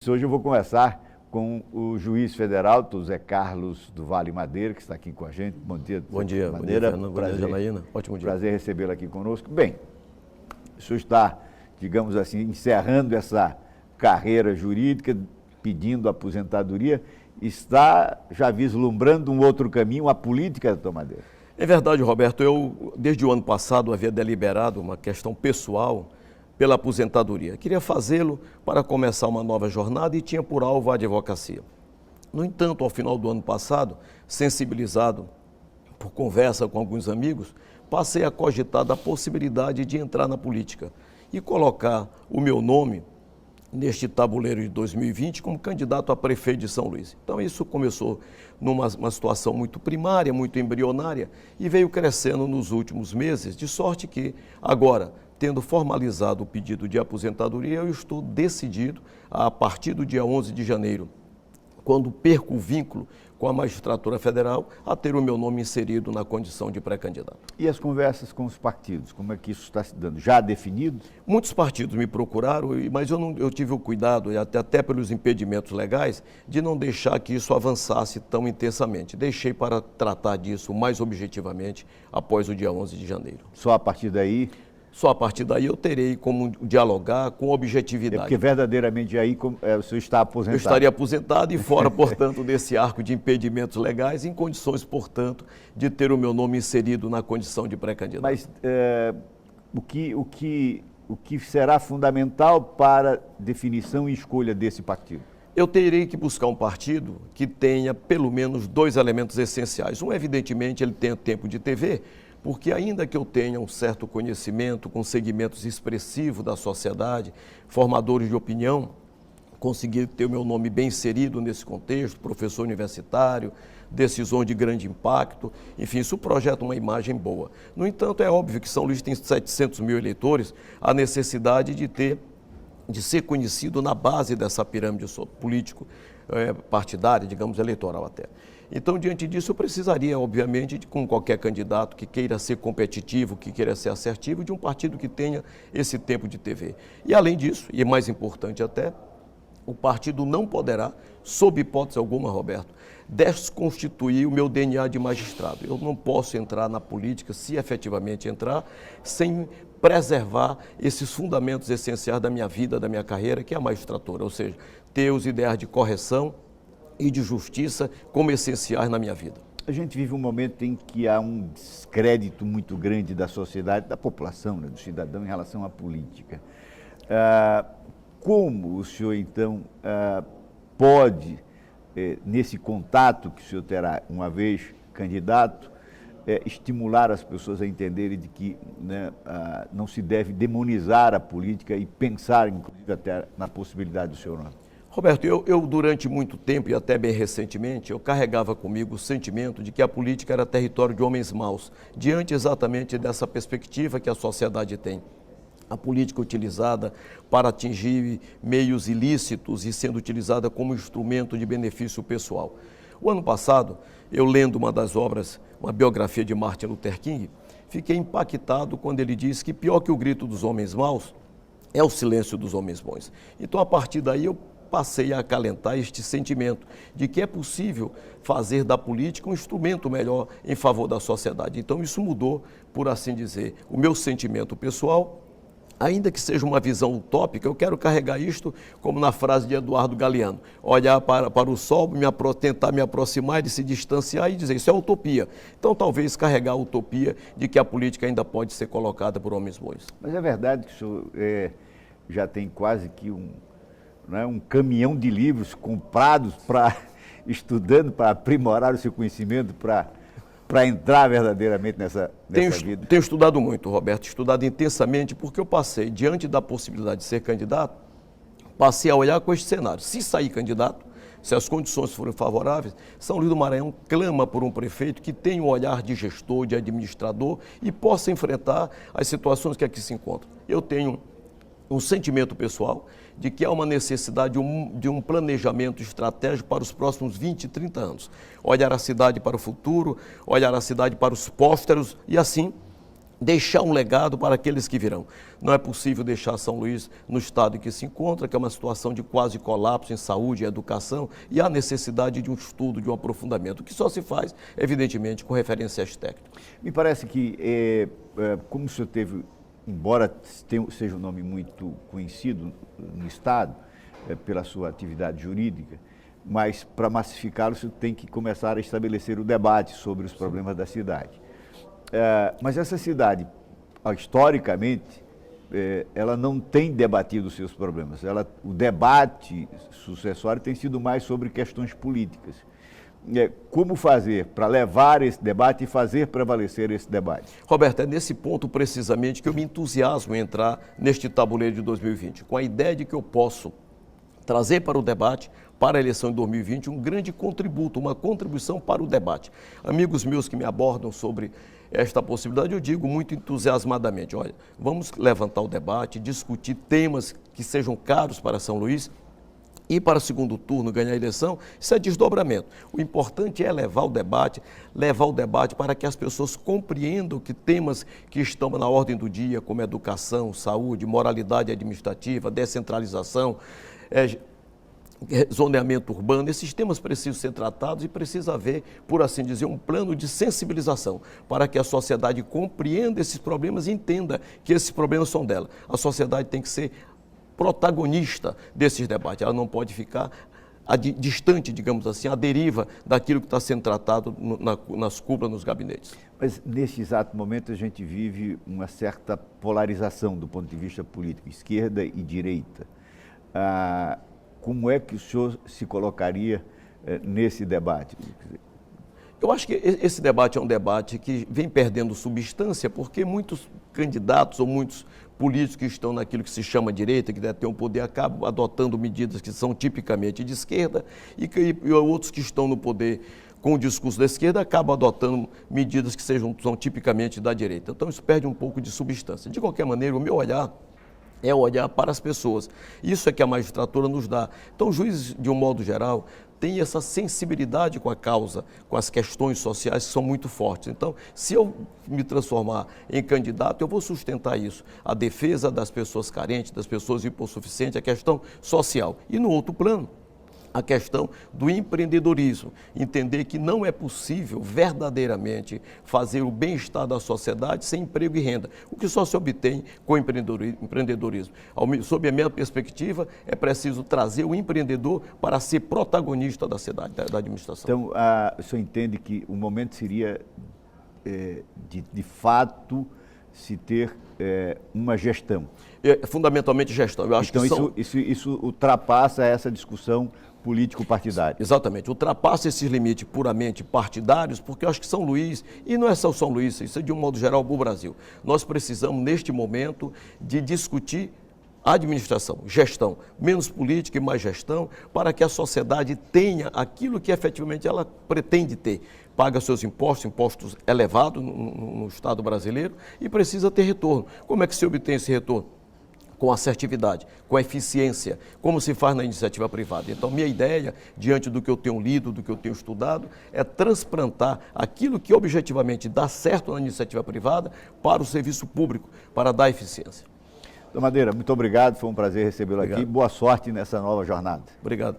ouvintes, hoje eu vou conversar com o juiz federal, Zé Carlos do Vale Madeira, que está aqui com a gente. Bom dia, Bom dia, Madeira. Fernando. Bom dia, Janaína. Ótimo dia. Prazer recebê-lo aqui conosco. Bem, o senhor está, digamos assim, encerrando essa carreira jurídica, pedindo aposentadoria, está já vislumbrando um outro caminho, a política da Madeira. É verdade, Roberto. Eu, desde o ano passado, havia deliberado uma questão pessoal pela aposentadoria. Queria fazê-lo para começar uma nova jornada e tinha por alvo a advocacia. No entanto, ao final do ano passado, sensibilizado por conversa com alguns amigos, passei a cogitar da possibilidade de entrar na política e colocar o meu nome neste tabuleiro de 2020 como candidato a prefeito de São Luís. Então isso começou numa situação muito primária, muito embrionária e veio crescendo nos últimos meses, de sorte que agora, tendo formalizado o pedido de aposentadoria, eu estou decidido a partir do dia 11 de janeiro, quando perco o vínculo com a magistratura federal, a ter o meu nome inserido na condição de pré-candidato. E as conversas com os partidos, como é que isso está se dando? Já definido? Muitos partidos me procuraram, mas eu tive o cuidado, até pelos impedimentos legais, de não deixar que isso avançasse tão intensamente. Deixei para tratar disso mais objetivamente após o dia 11 de janeiro. Só a partir daí? Só a partir daí eu terei como dialogar com objetividade. É porque verdadeiramente aí o senhor está aposentado. Eu estaria aposentado e fora, portanto, desse arco de impedimentos legais, em condições, portanto, de ter o meu nome inserido na condição de pré-candidato. Mas o que será fundamental para definição e escolha desse partido? Eu terei que buscar um partido que tenha pelo menos dois elementos essenciais. Um, evidentemente, ele tem tempo de TV, porque ainda que eu tenha um certo conhecimento com segmentos expressivos da sociedade, formadores de opinião, conseguir ter o meu nome bem inserido nesse contexto, professor universitário, decisões de grande impacto, enfim, isso projeta uma imagem boa. No entanto, é óbvio que São Luís tem 700 mil eleitores, a necessidade de ser conhecido na base dessa pirâmide político, partidária, digamos, eleitoral até. Então, diante disso, eu precisaria, obviamente, com qualquer candidato que queira ser competitivo, que queira ser assertivo, de um partido que tenha esse tempo de TV. E, além disso, e mais importante até, o partido não poderá, sob hipótese alguma, Roberto, desconstituir o meu DNA de magistrado. Eu não posso entrar na política, se efetivamente entrar, sem preservar esses fundamentos essenciais da minha vida, da minha carreira, que é a magistratura, ou seja, ter os ideais de correção e de justiça como essenciais na minha vida. A gente vive um momento em que há um descrédito muito grande da sociedade, da população, né, do cidadão em relação à política. Como o senhor, então, pode, nesse contato que o senhor terá uma vez candidato, estimular as pessoas a entenderem de que, né, não se deve demonizar a política e pensar, inclusive, até na possibilidade do seu nome? Roberto, eu durante muito tempo, e até bem recentemente, eu carregava comigo o sentimento de que a política era território de homens maus, diante exatamente dessa perspectiva que a sociedade tem. A política utilizada para atingir meios ilícitos e sendo utilizada como instrumento de benefício pessoal. O ano passado, eu lendo uma das obras, uma biografia de Martin Luther King, fiquei impactado quando ele disse que pior que o grito dos homens maus é o silêncio dos homens bons. Então, a partir daí, eu passei a acalentar este sentimento de que é possível fazer da política um instrumento melhor em favor da sociedade. Então isso mudou, por assim dizer, o meu sentimento pessoal, ainda que seja uma visão utópica, eu quero carregar isto como na frase de Eduardo Galeano, olhar para o sol, tentar me aproximar e se distanciar e dizer, isso é utopia. Então talvez carregar a utopia de que a política ainda pode ser colocada por homens bons. Mas é verdade que o senhor já tem quase que um caminhão de livros comprados estudando para aprimorar o seu conhecimento, para entrar verdadeiramente nessa vida? Tenho estudado muito, Roberto, estudado intensamente, porque eu passei, diante da possibilidade de ser candidato, passei a olhar com este cenário. Se sair candidato, se as condições forem favoráveis, São Luís do Maranhão clama por um prefeito que tenha um olhar de gestor, de administrador e possa enfrentar as situações que aqui se encontram. Eu tenho um sentimento pessoal de que há uma necessidade de um planejamento estratégico para os próximos 20, 30 anos. Olhar a cidade para o futuro, olhar a cidade para os pósteros e assim deixar um legado para aqueles que virão. Não é possível deixar São Luís no estado em que se encontra, que é uma situação de quase colapso em saúde e educação, e há necessidade de um estudo, de um aprofundamento, que só se faz, evidentemente, com referências técnicas. Me parece que, como o senhor teve, embora seja um nome muito conhecido no estado, pela sua atividade jurídica, mas para massificá-lo, o senhor tem que começar a estabelecer o debate sobre os problemas da cidade. Mas essa cidade, historicamente, ela não tem debatido os seus problemas. O debate sucessório tem sido mais sobre questões políticas. Como fazer para levar esse debate e fazer prevalecer esse debate? Roberto, é nesse ponto precisamente que eu me entusiasmo em entrar neste tabuleiro de 2020, com a ideia de que eu posso trazer para o debate, para a eleição de 2020, um grande contributo, uma contribuição para o debate. Amigos meus que me abordam sobre esta possibilidade, eu digo muito entusiasmadamente, olha, vamos levantar o debate, discutir temas que sejam caros para São Luís, e para o segundo turno ganhar a eleição, isso é desdobramento. O importante é levar o debate para que as pessoas compreendam que temas que estão na ordem do dia, como educação, saúde, moralidade administrativa, descentralização, zoneamento urbano, esses temas precisam ser tratados e precisa haver, por assim dizer, um plano de sensibilização para que a sociedade compreenda esses problemas e entenda que esses problemas são dela. A sociedade tem que ser protagonista desses debates, ela não pode ficar distante, digamos assim, à deriva daquilo que está sendo tratado nas cúpulas, nos gabinetes. Mas neste exato momento a gente vive uma certa polarização do ponto de vista político, esquerda e direita. Como é que o senhor se colocaria nesse debate? Eu acho que esse debate é um debate que vem perdendo substância porque muitos candidatos ou muitos políticos que estão naquilo que se chama direita, que deve ter um poder, acabam adotando medidas que são tipicamente de esquerda e outros que estão no poder com o discurso da esquerda acabam adotando medidas que são tipicamente da direita. Então isso perde um pouco de substância. De qualquer maneira, o meu olhar é olhar para as pessoas. Isso é que a magistratura nos dá. Então, o juiz, de um modo geral, tem essa sensibilidade com a causa, com as questões sociais que são muito fortes. Então, se eu me transformar em candidato, eu vou sustentar isso. A defesa das pessoas carentes, das pessoas hipossuficientes, a questão social. E no outro plano, a questão do empreendedorismo, entender que não é possível verdadeiramente fazer o bem-estar da sociedade sem emprego e renda, o que só se obtém com o empreendedorismo. Sob a minha perspectiva, é preciso trazer o empreendedor para ser protagonista da cidade, da administração. Então, o senhor entende que o momento seria, de fato, se ter uma gestão? Fundamentalmente gestão. Eu acho então, que isso ultrapassa essa discussão político-partidária. Exatamente, ultrapassa esses limites puramente partidários, porque eu acho que São Luís, e não é só São Luís, isso é de um modo geral o Brasil, nós precisamos neste momento de discutir administração, gestão, menos política e mais gestão, para que a sociedade tenha aquilo que efetivamente ela pretende ter. Paga seus impostos elevados no Estado brasileiro e precisa ter retorno. Como é que se obtém esse retorno? Com assertividade, com eficiência, como se faz na iniciativa privada. Então, minha ideia, diante do que eu tenho lido, do que eu tenho estudado, é transplantar aquilo que objetivamente dá certo na iniciativa privada para o serviço público, para dar eficiência. Doutor Madeira, muito obrigado, foi um prazer recebê-lo aqui. Boa sorte nessa nova jornada. Obrigado.